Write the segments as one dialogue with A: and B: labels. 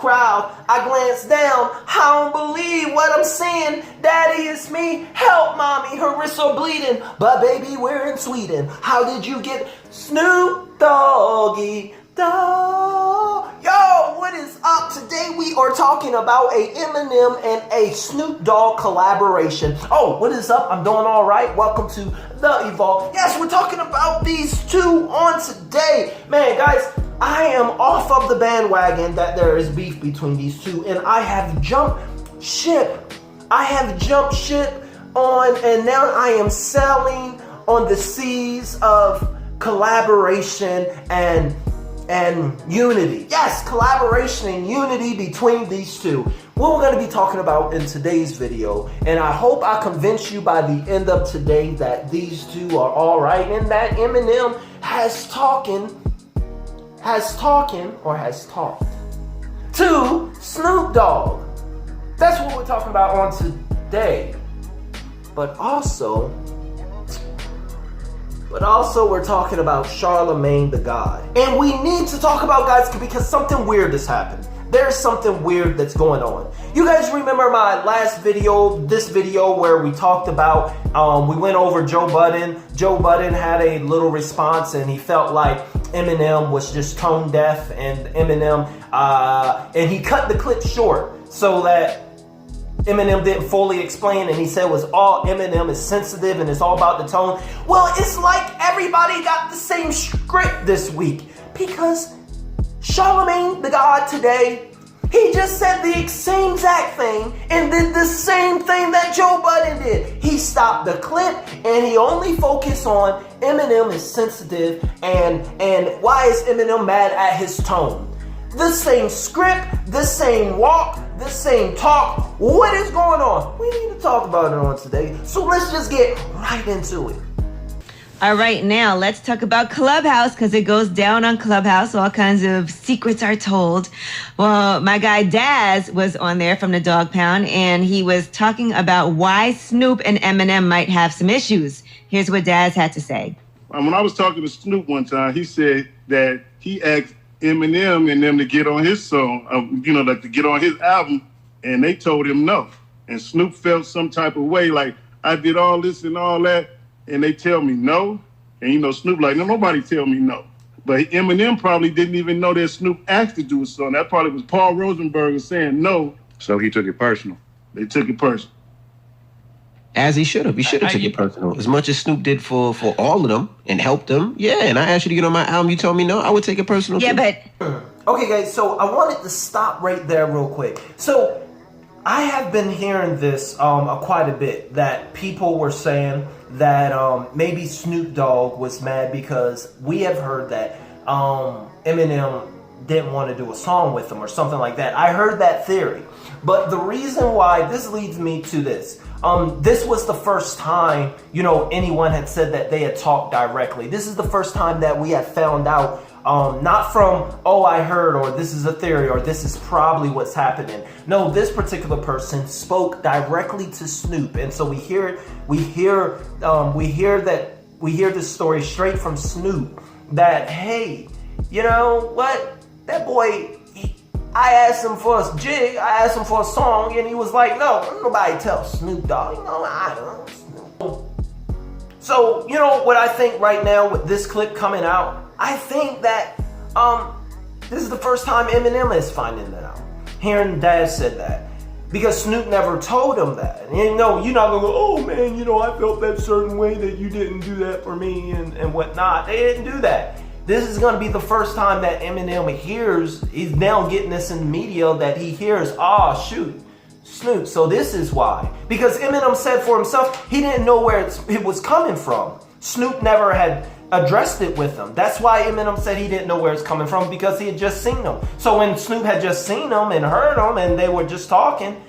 A: crowd. I glance down, I don't believe what I'm seeing. Daddy, it's me, help mommy, her wrists are bleeding. But baby, we're in Sweden. How did you get Snoop Doggy Dogg? Yo, what is up? Today we are talking about a Eminem and a Snoop Dogg collaboration. Oh, what is up? I'm doing all right. Welcome to the Evolve. Yes, we're talking about these two on today. Man, guys, I am off of the bandwagon that there is beef between these two, and I have jumped ship. On, and now I am sailing on the seas of collaboration and unity. Yes, collaboration and unity between these two. What we're going to be talking about in today's video, and I hope I convince you by the end of today that these two are all right, and that Eminem has talked to Snoop Dogg. That's what we're talking about on today. But also we're talking about Charlemagne the God. And we need to talk about, guys, because something weird has happened. There's something weird that's going on. You guys remember my last video, this video where we talked about, we went over Joe Budden. Joe Budden had a little response and he felt like Eminem was just tone deaf, and Eminem, and he cut the clip short so that Eminem didn't fully explain, and he said Eminem is sensitive and it's all about the tone. Well, it's like everybody got the same script this week, because Charlamagne the God today, he just said the same exact thing and did the same thing that Joe Budden did. He stopped the clip and he only focused on Eminem is sensitive and why is Eminem mad at his tone. The same script, the same walk, the same talk. What is going on? We need to talk about it on today. So let's just get right into it.
B: All right, now let's talk about Clubhouse, because it goes down on Clubhouse. All kinds of secrets are told. Well, my guy Daz was on there from the Dog Pound, and he was talking about why Snoop and Eminem might have some issues. Here's what Daz had to say.
C: When I was talking to Snoop one time, he said that he asked Eminem and them to get on his song, like to get on his album, and they told him no. And Snoop felt some type of way, like, I did all this and all that, and they tell me no. And Snoop like, no, nobody tell me no. But Eminem probably didn't even know that Snoop asked to do a song. That probably was Paul Rosenberg saying no.
D: So he took it personal.
C: They took it personal.
D: As he should have. He should have took it personal. As much as Snoop did for all of them and helped them. Yeah, and I asked you to get on my album. You told me no. I would take it personal too.
B: But
A: okay, guys, so I wanted to stop right there real quick. So I have been hearing this quite a bit, that people were saying that maybe Snoop Dogg was mad because we have heard that Eminem didn't want to do a song with him or something like that. I heard that theory. But the reason why this leads me to this. This was the first time, anyone had said that they had talked directly. This is the first time that we had found out, not from, oh, I heard, or this is a theory, or this is probably what's happening. No, this particular person spoke directly to Snoop. And so we hear this story straight from Snoop that, hey, you know what? That boy, I asked him for a jig, I asked him for a song, and he was like, no, nobody tell Snoop Dogg, I don't know. So, what I think right now with this clip coming out, I think that this is the first time Eminem is finding that out. Hearing Daz said that. Because Snoop never told him that. And you're not going to go, oh man, I felt that certain way that you didn't do that for me and whatnot. They didn't do that. This is going to be the first time that Eminem he's now getting this in the media, that he hears, shoot, Snoop. So this is why. Because Eminem said for himself, he didn't know where it was coming from. Snoop never had addressed it with him. That's why Eminem said he didn't know where it's coming from, because he had just seen them. So when Snoop had just seen them and heard them and they were just talking,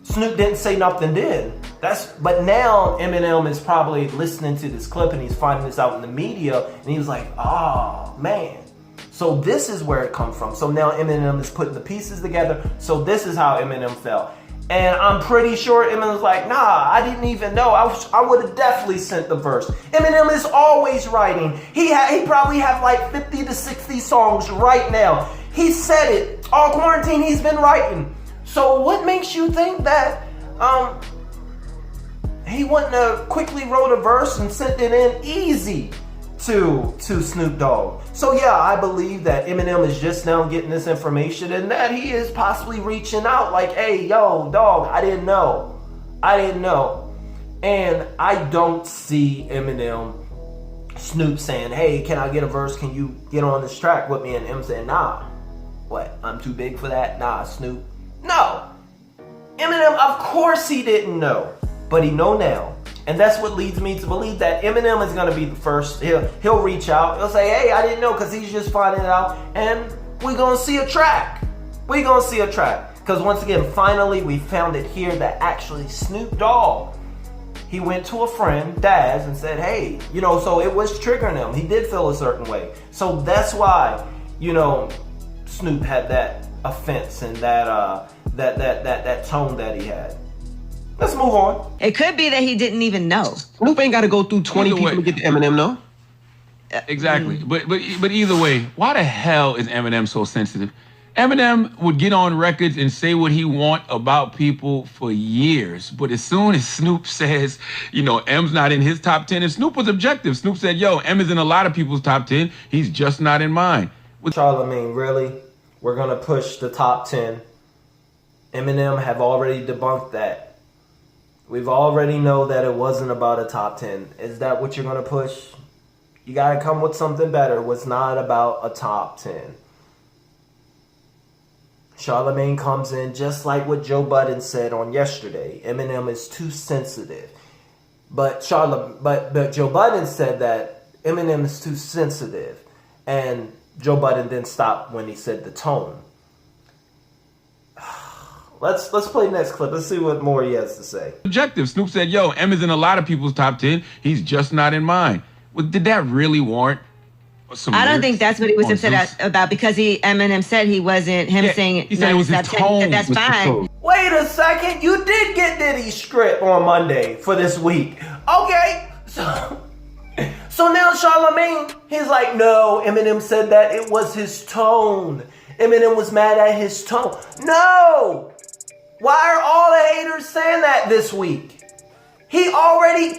A: Snoop didn't say nothing did. But now Eminem is probably listening to this clip and he's finding this out in the media, and he was like, oh man. So this is where it comes from. So now Eminem is putting the pieces together. So this is how Eminem felt. And I'm pretty sure Eminem's like, nah, I didn't even know. I would have definitely sent the verse. Eminem is always writing. He probably have like 50 to 60 songs right now. He said it. All quarantine, he's been writing. So what makes you think that he wouldn't have quickly wrote a verse and sent it in easy to Snoop Dogg? So yeah, I believe that Eminem is just now getting this information and that he is possibly reaching out like, hey, yo, dog, I didn't know. And I don't see Eminem, Snoop saying, hey, can I get a verse? Can you get on this track with me? And M saying, nah. What? I'm too big for that? Nah, Snoop. No. Eminem, of course he didn't know. But he know now. And that's what leads me to believe that Eminem is going to be the first. He'll reach out. He'll say, hey, I didn't know, because he's just finding it out. And we're going to see a track. Because once again, finally, we found it here that actually Snoop Dogg, he went to a friend, Daz, and said, hey, so it was triggering him. He did feel a certain way. So that's why, Snoop had that offense and that tone that he had. Let's move on.
B: It could be that he didn't even know.
D: Snoop ain't got to go through 20 people to get to Eminem, no?
E: Exactly. But either way, why the hell is Eminem so sensitive? Eminem would get on records and say what he want about people for years. But as soon as Snoop says, M's not in his top 10, and Snoop was objective. Snoop said, yo, M is in a lot of people's top 10. He's just not in mine.
A: Charlamagne, really? We're going to push the top 10. Eminem have already debunked that. We've already know that it wasn't about a top 10. Is that what you're going to push? You got to come with something better. It was not about a top 10. Charlamagne comes in just like what Joe Budden said on yesterday. Eminem is too sensitive. But Joe Budden said that Eminem is too sensitive. And Joe Budden didn't stop when he said the tone. Let's play the next clip. Let's see what more he has to say.
E: Objective. Snoop said, yo, M is in a lot of people's top 10. He's just not in mine. Well, did that really warrant some
B: I don't think that's what he was upset about, because Eminem said he wasn't saying
E: he said it was his tone.
B: That's fine.
A: Wait a second. You did get Diddy's script on Monday for this week. Okay. So now Charlamagne, he's like, no, Eminem said that it was his tone. Eminem was mad at his tone. No. Why are all the haters saying that this week? He already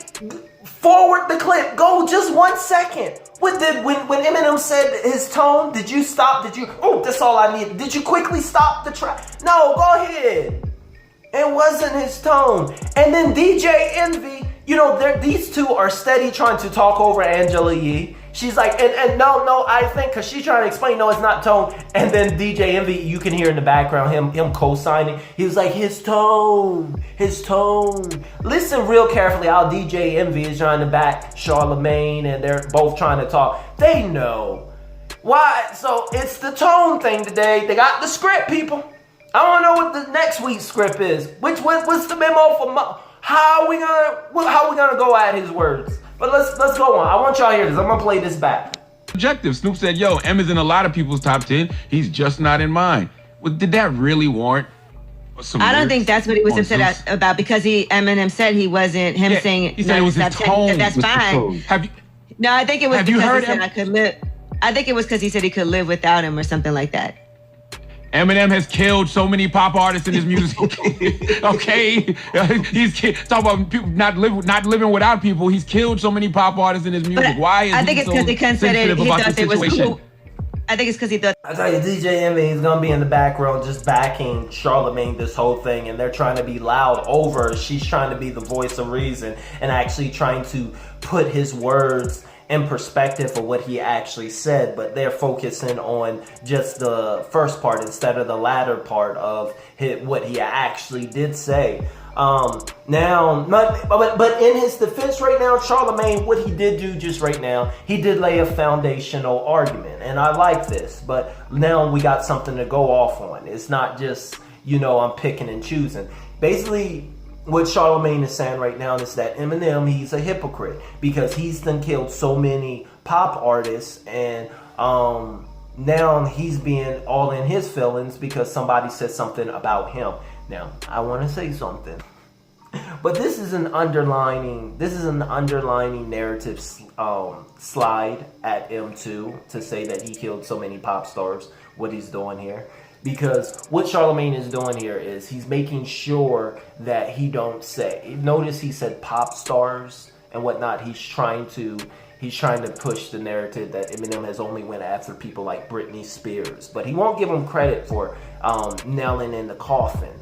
A: forward the clip. Go just 1 second. When Eminem said his tone, did you stop? Oh, that's all I need. Did you quickly stop the track? No, go ahead. It wasn't his tone. And then DJ Envy, these two are steady trying to talk over Angela Yee. She's like, and no, I think, because she's trying to explain, no, it's not tone. And then DJ Envy, you can hear in the background him co-signing. He was like, his tone. Listen real carefully how DJ Envy is trying to back Charlamagne, and they're both trying to talk. They know. Why? So it's the tone thing today. They got the script, people. I want to know what the next week's script is. What's the memo for how we gonna go at his words? But let's go on. I want y'all to hear this. I'm gonna play this back.
E: Objective. Snoop said, yo, M is in a lot of people's top 10. He's just not in mine. Well, did that really warrant some
B: I don't think that's what he was upset about, because Eminem said he wasn't saying
E: he said it was his tone.
B: That's fine. No, I think it was because he said I could live. I think it was because he said he could live without him or something like that.
E: Eminem has killed so many pop artists in his music. Okay, he's talking about people not living without people. He's killed so many pop artists in his music. Why is
B: I think it's because he considered he thought it was cool. I think it's because he thought.
A: I tell you, DJ Envy is gonna be in the background just backing Charlamagne this whole thing, and they're trying to be loud over. She's trying to be the voice of reason and actually trying to put his words in perspective for what he actually said, but they're focusing on just the first part instead of the latter part of what he actually did say. But in his defense right now, Charlamagne, what he did do just right now, he did lay a foundational argument, and I like this, but now we got something to go off on. It's not just, I'm picking and choosing. Basically, what Charlamagne is saying right now is that Eminem, he's a hypocrite because he's done killed so many pop artists, and now he's being all in his feelings because somebody said something about him. Now, I want to say something, but this is an underlining narrative slide at M2 to say that he killed so many pop stars. what he's doing here. Because what Charlamagne is doing here is he's making sure that he don't say. Notice he said pop stars and whatnot. He's trying to push the narrative that Eminem has only went after people like Britney Spears. But he won't give him credit for nailing in the coffin,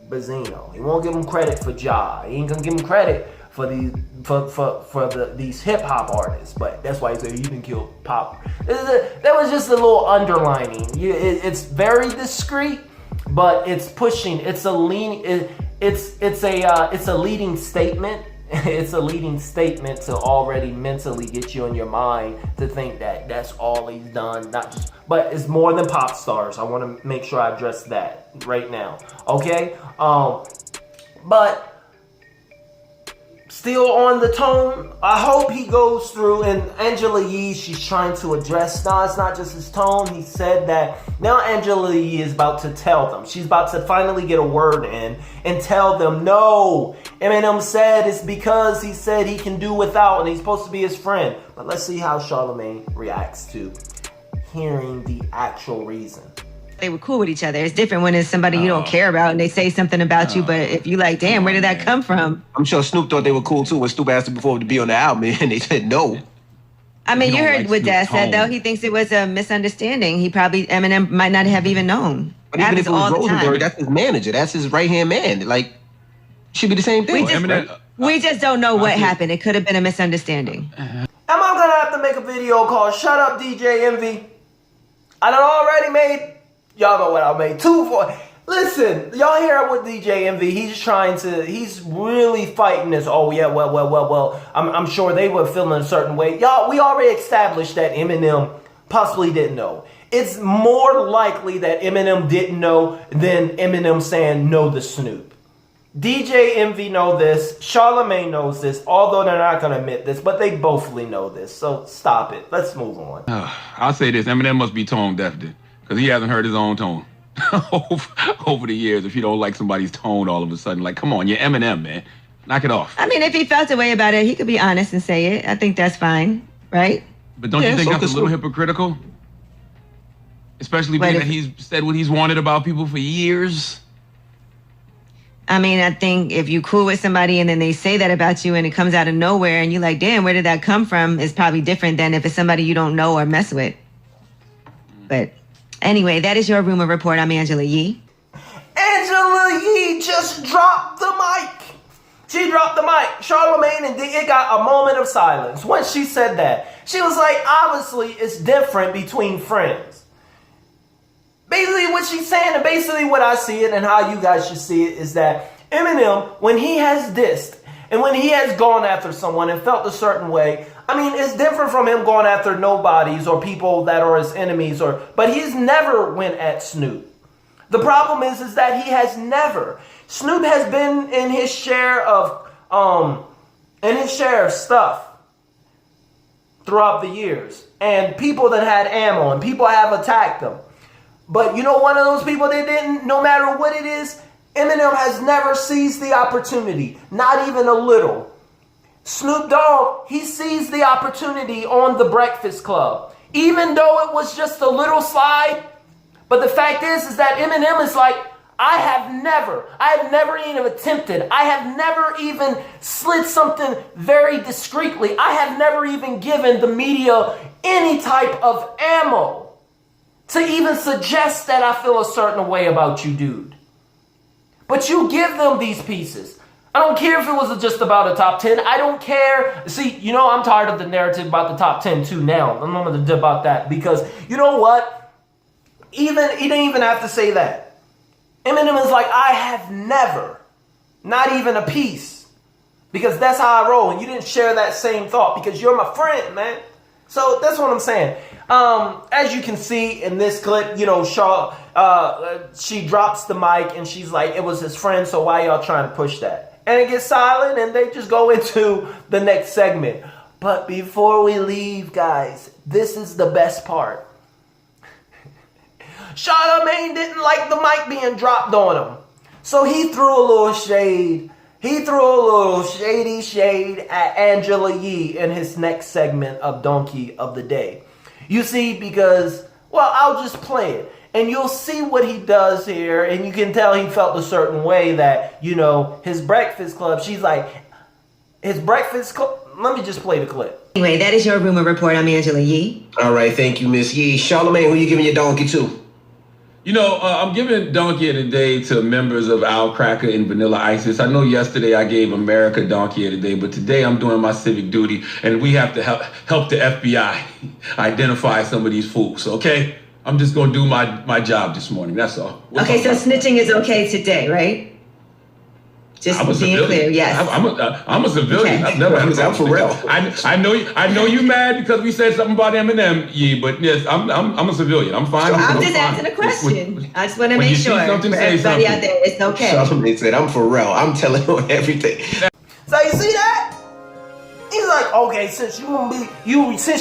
A: Bazino. He won't give him credit for Ja. He ain't gonna give him credit for these hip hop artists, but that's why he said he didn't kill pop. That was just a little underlining. It's very discreet, but it's pushing. It's a leading statement. It's a leading statement to already mentally get you in your mind to think that that's all he's done. Not just, but it's more than pop stars. I want to make sure I address that right now. Okay, but. Still on the tone, I hope he goes through, and Angela Yee, she's trying to address, no, it's not just his tone. He said that now Angela Yee is about to tell them. She's about to finally get a word in and tell them, no, Eminem said it's because he said he can do without and he's supposed to be his friend. But let's see how Charlamagne reacts to hearing the actual reason.
B: They were cool with each other. It's different when it's somebody you don't care about and they say something about you, but if you like, damn, where did that come from?
D: I'm sure Snoop thought they were cool too when Snoop asked him before to be on the album and they said no.
B: I mean, you heard
E: like
B: what Daz
E: Snoop's
B: said, though.
E: tone.
B: He thinks it was a misunderstanding. Eminem might not have even known.
D: But even if it was
B: all the time.
D: Rosenberg, that's his manager. That's his right-hand man. Like, should be the same thing.
B: We just don't know what happened. It could have been a misunderstanding.
A: Am I gonna have to make a video called Shut Up DJ Envy? I done already made, y'all know what I made, 2 for. Listen, y'all hear with DJ Envy, he's really fighting this, oh yeah, well, I'm sure they were feeling a certain way. Y'all, we already established that Eminem possibly didn't know. It's more likely that Eminem didn't know than Eminem saying no to Snoop. DJ Envy know this, Charlamagne knows this, although they're not going to admit this, but they bothly know this, so stop it. Let's move on.
E: I'll say this, Eminem must be tone deaf, because he hasn't heard his own tone over the years. If you don't like somebody's tone all of a sudden, like, come on, you're Eminem, man. Knock it off.
B: I mean, if he felt a way about it, he could be honest and say it. I think that's fine, right?
E: But don't you think that's a little hypocritical? Especially being that he's said what he's wanted about people for years.
B: I mean, I think if you cool with somebody and then they say that about you and it comes out of nowhere and you're like, damn, where did that come from? It's probably different than if it's somebody you don't know or mess with. But anyway, that is your rumor report. I'm Angela Yee.
A: Angela Yee just dropped the mic. She dropped the mic. Charlamagne, and it got a moment of silence. Once she said that, she was like, obviously, it's different between friends. Basically, what she's saying, and basically what I see it and how you guys should see it, is that Eminem, when he has dissed, and when he has gone after someone and felt a certain way, I mean, it's different from him going after nobodies or people that are his enemies, but he's never went at Snoop. The problem is that he has never. Snoop has been in his share of stuff throughout the years, and people that had ammo, and people have attacked him. But you know, one of those people that didn't, no matter what it is, Eminem has never seized the opportunity, not even a little. Snoop Dogg, he seized the opportunity on The Breakfast Club, even though it was just a little slide. But the fact is that Eminem is like, I have never even attempted. I have never even slid something very discreetly. I have never even given the media any type of ammo to even suggest that I feel a certain way about you, dude. But you give them these pieces. I don't care if it was just about a top 10. I don't care. See, you know, I'm tired of the narrative about the top 10 too now. I'm not going to about that because you know what? He didn't even have to say that. Eminem is like, I have never, not even a piece. Because that's how I roll. And you didn't share that same thought because you're my friend, man. So that's what I'm saying. As you can see in this clip, you know, she drops the mic and she's like, it was his friend, so why y'all trying to push that? And it gets silent and they just go into the next segment. But before we leave, guys, this is the best part. Charlamagne didn't like the mic being dropped on him. So he threw a little shade. He threw a little shady shade at Angela Yee in his next segment of Donkey of the Day. You see, because, well, I'll just play it. And you'll see what he does here, and you can tell he felt a certain way that, you know, his Breakfast Club, she's like, his Breakfast Club, let me just play the clip.
B: Anyway, that is your rumor report. I'm Angela Yee.
D: All right, thank you, Miss Yee. Charlamagne, who you giving your donkey to?
E: You know, I'm giving Donkey of the Day to members of Al Cracker and Vanilla Isis. I know yesterday I gave America Donkey of the Day, but today I'm doing my civic duty, and we have to help the FBI identify some of these fools, okay? I'm just going to do my job this morning, that's all.
B: Okay, so snitching is okay today, right? Just being clear, yes.
E: I'm a civilian.
B: Okay.
E: I've never had
D: I'm for real.
E: I know you mad because we said something about Eminem, but yes, I'm a civilian. I'm fine.
B: I'm just asking a question. I just want to make sure for
E: something, say
B: everybody
E: something.
B: out there, it's okay.
D: Charlamagne said, I'm for real. I'm telling you everything.
A: So you see that? He's like, okay, since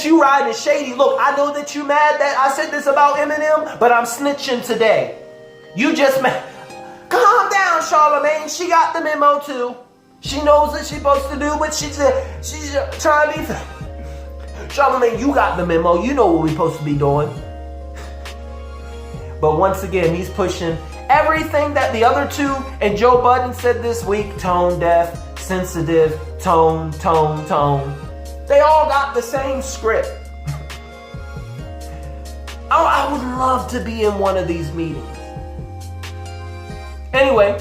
A: you riding shady, look, I know that you mad that I said this about Eminem, but I'm snitching today. You just mad. Calm down, Charlamagne. She got the memo too. She knows what she's supposed to do, but she's trying to be. Charlamagne, you got the memo. You know what we're supposed to be doing. But once again, he's pushing everything that the other two and Joe Budden said this week: tone deaf, sensitive, tone. They all got the same script. I would love to be in one of these meetings. Anyway,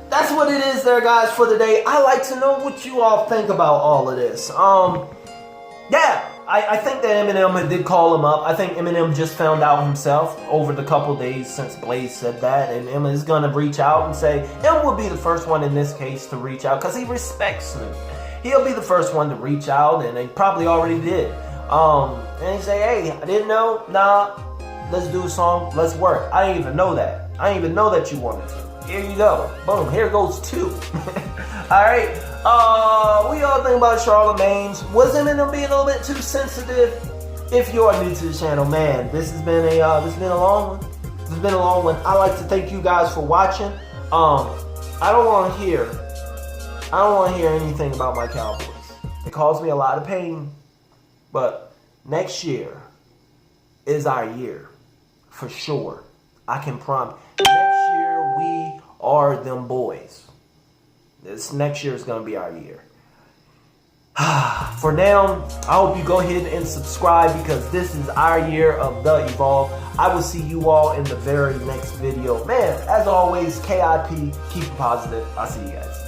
A: that's what it is there, guys, for the day. I like to know what you all think about all of this. Yeah, I think that Eminem did call him up. I think Eminem just found out himself over the couple days since Blaze said that, and Eminem is going to reach out and say, Em will be the first one in this case to reach out because he respects Snoop. He'll be the first one to reach out, and he probably already did. And he say, hey, I didn't know, nah, let's do a song, let's work. I didn't even know that. I didn't even know that you wanted to. Here you go. Boom. Here goes two. All right. What y'all think about Charlemagne's? Was Eminem being a little bit too sensitive? If you are new to the channel, man, this has been a long one. This has been a long one. I like to thank you guys for watching. I don't want to hear anything about my Cowboys. It caused me a lot of pain. But next year is our year for sure. I can promise. Next year, we are them boys. This next year is going to be our year. For now, I hope you go ahead and subscribe because this is our year of the Evolve. I will see you all in the very next video. Man, as always, KIP, keep it positive. I'll see you guys.